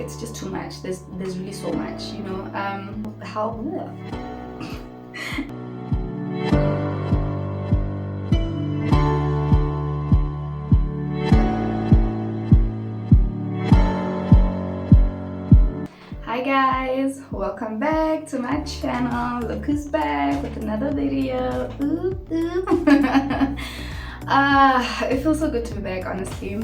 it's just too much. There's really so much, you know. How Hi guys, welcome back to my channel. Look who's back with another video. Oop, oop. It feels so good to be back, honestly.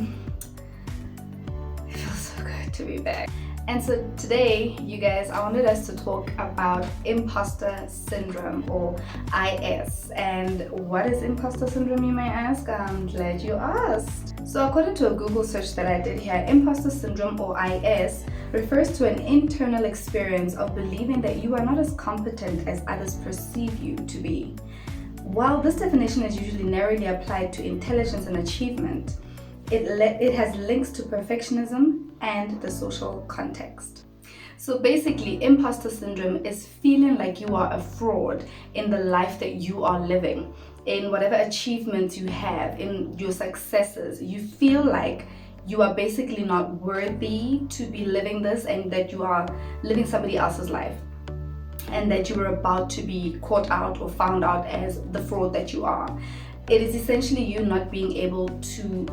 It feels so good to be back. And so today, you guys, I wanted us to talk about imposter syndrome, or IS. And what is imposter syndrome, you may ask? I'm glad you asked. So according to a Google search that I did here, imposter syndrome, or IS, refers to an internal experience of believing that you are not as competent as others perceive you to be. While this definition is usually narrowly applied to intelligence and achievement, it has links to perfectionism and the social context. So basically, imposter syndrome is feeling like you are a fraud in the life that you are living, in whatever achievements you have, in your successes. You feel like you are basically not worthy to be living this, and that you are living somebody else's life, and that you are about to be caught out or found out as the fraud that you are. It is essentially you not being able to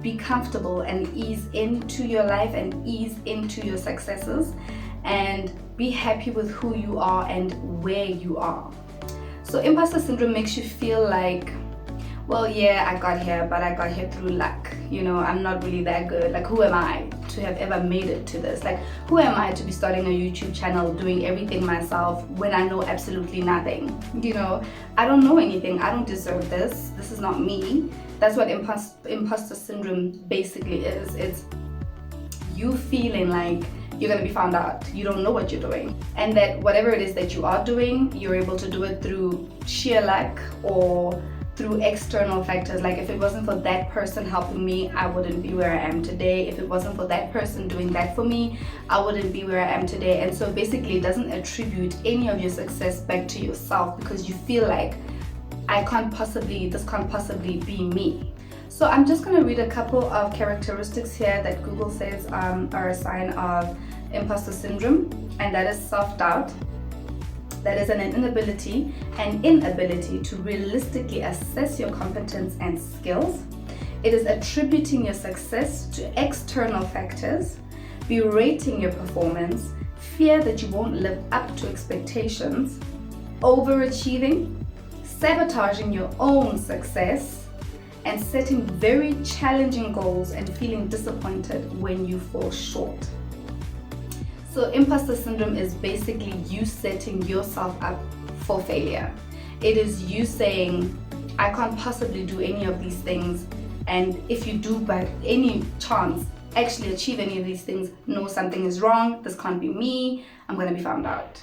be comfortable and ease into your life and ease into your successes and be happy with who you are and where you are. So imposter syndrome makes you feel like, well, yeah, I got here, but I got here through luck. You know, I'm not really that good. Like, who am I to have ever made it to this? Like, who am I to be starting a YouTube channel, doing everything myself when I know absolutely nothing? You know, I don't know anything. I don't deserve this. This is not me. That's what imposter syndrome basically is. It's you feeling like you're gonna be found out. You don't know what you're doing. And that whatever it is that you are doing, you're able to do it through sheer luck or through external factors. Like, if it wasn't for that person helping me, I wouldn't be where I am today. If it wasn't for that person doing that for me, I wouldn't be where I am today. And so basically it doesn't attribute any of your success back to yourself, because you feel like this can't possibly be me. So I'm just going to read a couple of characteristics here that Google says are a sign of imposter syndrome, and that is self-doubt. That is an inability to realistically assess your competence and skills. It is attributing your success to external factors, berating your performance, fear that you won't live up to expectations, overachieving, sabotaging your own success, and setting very challenging goals and feeling disappointed when you fall short. So imposter syndrome is basically you setting yourself up for failure. It is you saying, I can't possibly do any of these things, and if you do by any chance actually achieve any of these things, no, something is wrong, this can't be me, I'm going to be found out.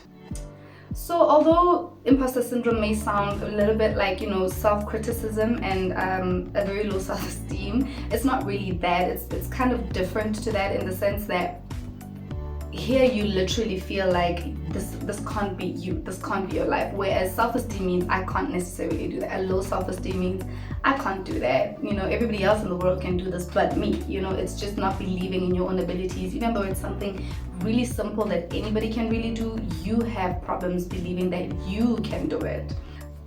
So although imposter syndrome may sound a little bit like, you know, self-criticism and a very low self-esteem, it's not really that. It's kind of different to that, in the sense that here you literally feel like this can't be you, this can't be your life. Whereas self-esteem means I can't necessarily do that. A low self-esteem means I can't do that. You know, everybody else in the world can do this but me. You know, it's just not believing in your own abilities. Even though it's something really simple that anybody can really do, you have problems believing that you can do it.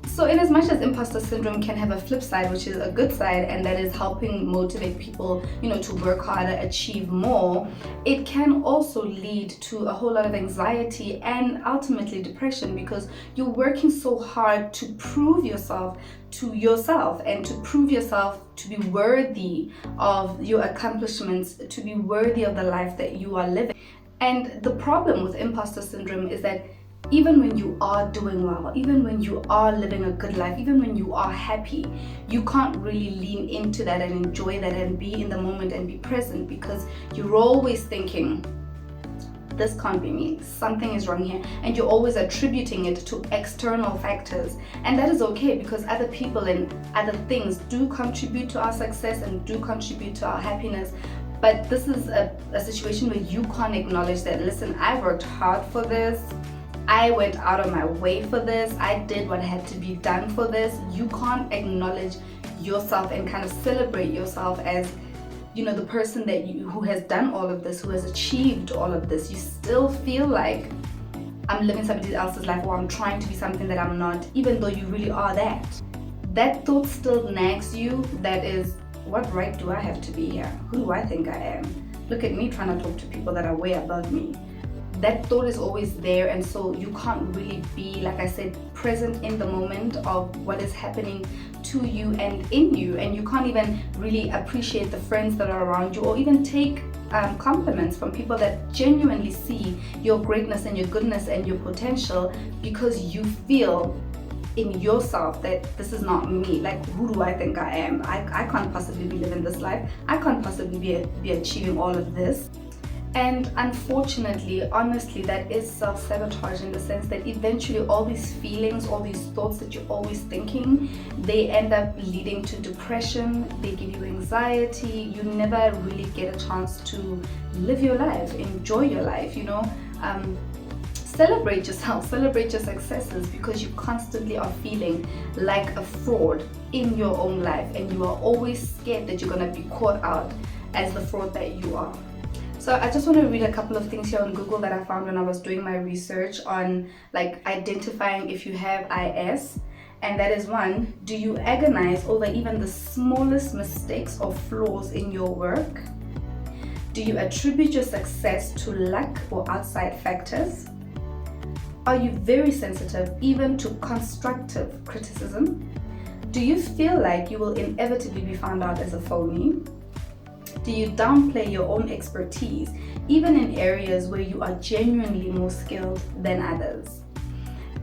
So in as much as imposter syndrome can have a flip side, which is a good side, and that is helping motivate people, you know, to work harder, achieve more, it can also lead to a whole lot of anxiety and ultimately depression, because you're working so hard to prove yourself to yourself and to prove yourself to be worthy of your accomplishments, to be worthy of the life that you are living. And the problem with imposter syndrome is that even when you are doing well, even when you are living a good life, even when you are happy, you can't really lean into that and enjoy that and be in the moment and be present, because you're always thinking, this can't be me, something is wrong here, and you're always attributing it to external factors. And that is okay, because other people and other things do contribute to our success and do contribute to our happiness. But this is a situation where you can't acknowledge that, listen, I worked hard for this, I went out of my way for this, I did what had to be done for this. You can't acknowledge yourself and kind of celebrate yourself as the person that who has done all of this, who has achieved all of this, you still feel like I'm living somebody else's life, or I'm trying to be something that I'm not, even though you really are that. That thought still nags you. That is, what right do I have to be here? Who do I think I am? Look at me trying to talk to people that are way above me. That thought is always there, and so you can't really be, like I said, present in the moment of what is happening to you and in you, and you can't even really appreciate the friends that are around you, or even take compliments from people that genuinely see your greatness and your goodness and your potential, because you feel in yourself that this is not me. Like, who do I think I am? I can't possibly be living this life. I can't possibly be achieving all of this. And unfortunately, honestly, that is self-sabotage, in the sense that eventually all these feelings, all these thoughts that you're always thinking, they end up leading to depression. They give you anxiety. You never really get a chance to live your life, enjoy your life, celebrate yourself, celebrate your successes, because you constantly are feeling like a fraud in your own life, and you are always scared that you're going to be caught out as the fraud that you are. So I just want to read a couple of things here on Google that I found when I was doing my research on like identifying if you have IS. And that is one, do you agonize over even the smallest mistakes or flaws in your work? Do you attribute your success to luck or outside factors? Are you very sensitive even to constructive criticism? Do you feel like you will inevitably be found out as a phony? Do you downplay your own expertise, even in areas where you are genuinely more skilled than others?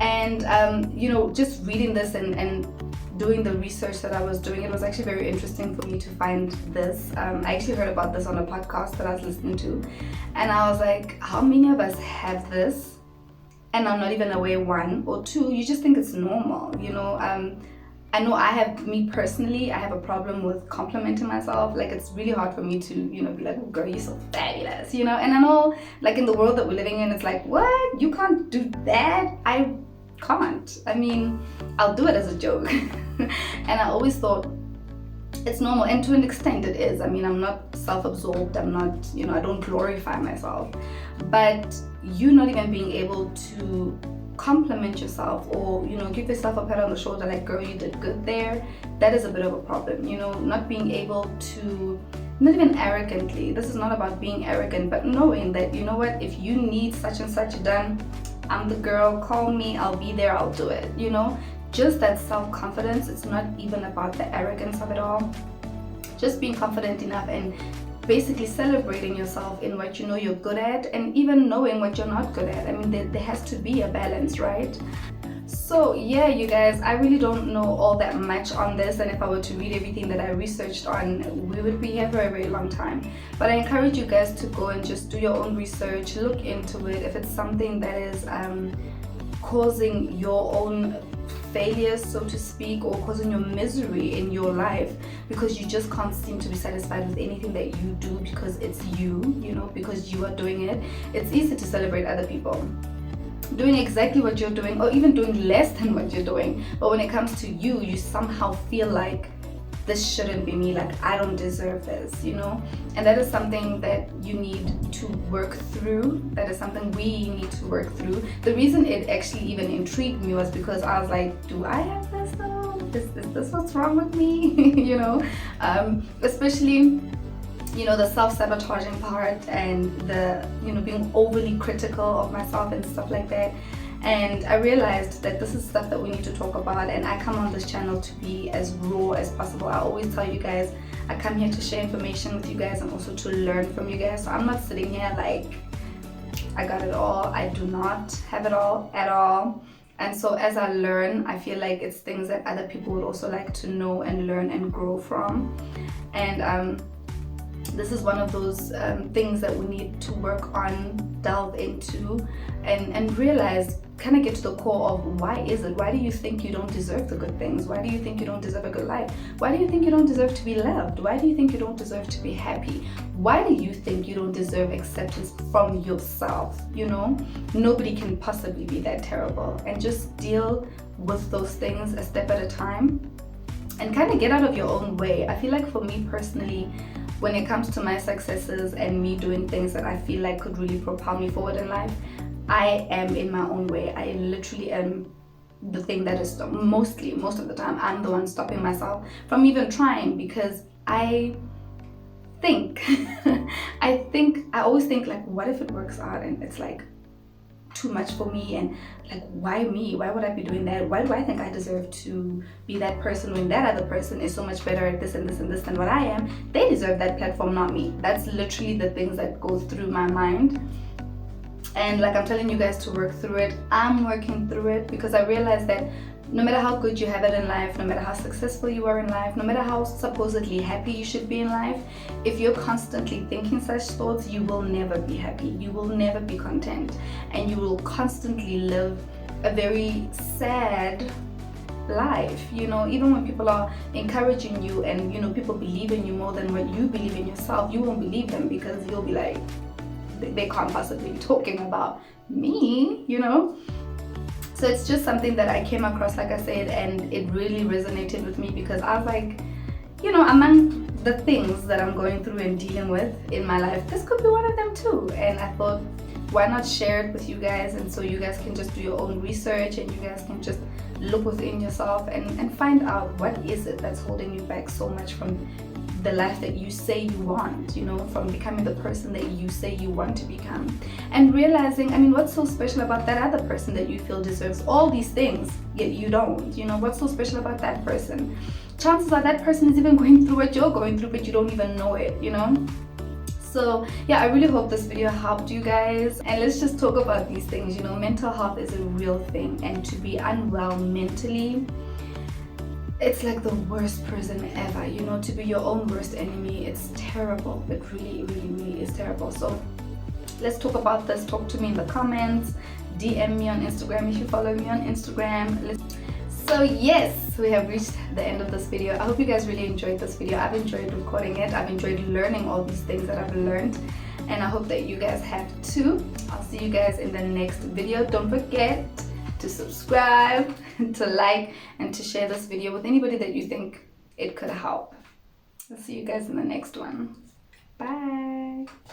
And, just reading this and doing the research that I was doing, it was actually very interesting for me to find this. I actually heard about this on a podcast that I was listening to. And I was like, how many of us have this? And I'm not even aware, one, or two, you just think it's normal, I know me personally, I have a problem with complimenting myself. Like, it's really hard for me to, be like, oh girl, you're so fabulous, And I know, like, in the world that we're living in, it's like, what? You can't do that? I can't. I mean, I'll do it as a joke. And I always thought it's normal, and to an extent it is. I mean, I'm not self-absorbed. I'm not, I don't glorify myself. But you not even being able to compliment yourself, or give yourself a pat on the shoulder, like, girl, you did good there, that is a bit of a problem. Not being able to, not even arrogantly, this is not about being arrogant, but knowing that, what, if you need such and such done, I'm the girl, call me, I'll be there, I'll do it. Just that self-confidence. It's not even about the arrogance of it all, just being confident enough and basically celebrating yourself in what you're good at, and even knowing what you're not good at. I mean, there has to be a balance, right? So yeah, you guys, I really don't know all that much on this, and if I were to read everything that I researched on, we would be here for a very long time. But I encourage you guys to go and just do your own research, look into it. If it's something that is causing your own failures, so to speak, or causing your misery in your life because you just can't seem to be satisfied with anything that you do because it's you, because you are doing it, it's easy to celebrate other people doing exactly what you're doing, or even doing less than what you're doing. But when it comes to you, you somehow feel like this shouldn't be me, like I don't deserve this, and that is something that you need to work through. That is something we need to work through. The reason it actually even intrigued me was because I was like, do I have this though? Is this what's wrong with me? Especially the self-sabotaging part, and the being overly critical of myself and stuff like that. And I realized that this is stuff that we need to talk about, and I come on this channel to be as raw as possible. I always tell you guys, I come here to share information with you guys and also to learn from you guys. So I'm not sitting here like I got it all. I do not have it all at all. And so as I learn, I feel like it's things that other people would also like to know and learn and grow from. And this is one of those things that we need to work on, delve into, and realize, kind of get to the core of why is it? Why do you think you don't deserve the good things? Why do you think you don't deserve a good life? Why do you think you don't deserve to be loved? Why do you think you don't deserve to be happy? Why do you think you don't deserve acceptance from yourself? Nobody can possibly be that terrible. And just deal with those things a step at a time, and kind of get out of your own way. I feel like for me personally, when it comes to my successes and me doing things that I feel like could really propel me forward in life, I am in my own way. I literally am the thing that is most of the time I'm the one stopping myself from even trying, because I think I always think like, what if it works out and it's like too much for me, and like, why me? Why would I be doing that? Why do I think I deserve to be that person when that other person is so much better at this and this and this than what I am? They deserve that platform, not me. That's literally the things that go through my mind. And like I'm telling you guys to work through it, I'm working through it, because I realize that no matter how good you have it in life, no matter how successful you are in life, no matter how supposedly happy you should be in life, if you're constantly thinking such thoughts, you will never be happy. You will never be content. And you will constantly live a very sad life. You know, even when people are encouraging you and, you know, people believe in you more than what you believe in yourself, you won't believe them, because you'll be like, they can't possibly be talking about me, you know? So it's just something that I came across, like I said, and it really resonated with me, because I was like, you know, among the things that I'm going through and dealing with in my life, this could be one of them too. And I thought, why not share it with you guys, and so you guys can just do your own research and you guys can just look within yourself and find out what is it that's holding you back so much from the life that you say you want, you know, from becoming the person that you say you want to become. And realizing, I mean, what's so special about that other person that you feel deserves all these things, yet you don't? You know, what's so special about that person? Chances are that person is even going through what you're going through, but you don't even know it, you know? So yeah, I really hope this video helped you guys, and let's just talk about these things. You know, mental health is a real thing, and to be unwell mentally, it's like the worst prison ever. You know, to be your own worst enemy, it's terrible. It really, really, really is terrible. So let's talk about this. Talk to me in the comments, DM me on Instagram if you follow me on Instagram. So yes, we have reached the end of this video. I hope you guys really enjoyed this video. I've enjoyed recording it. I've enjoyed learning all these things that I've learned, and I hope that you guys have too. I'll see you guys in the next video. Don't forget to subscribe, to like, and to share this video with anybody that you think it could help. I'll see you guys in the next one. Bye.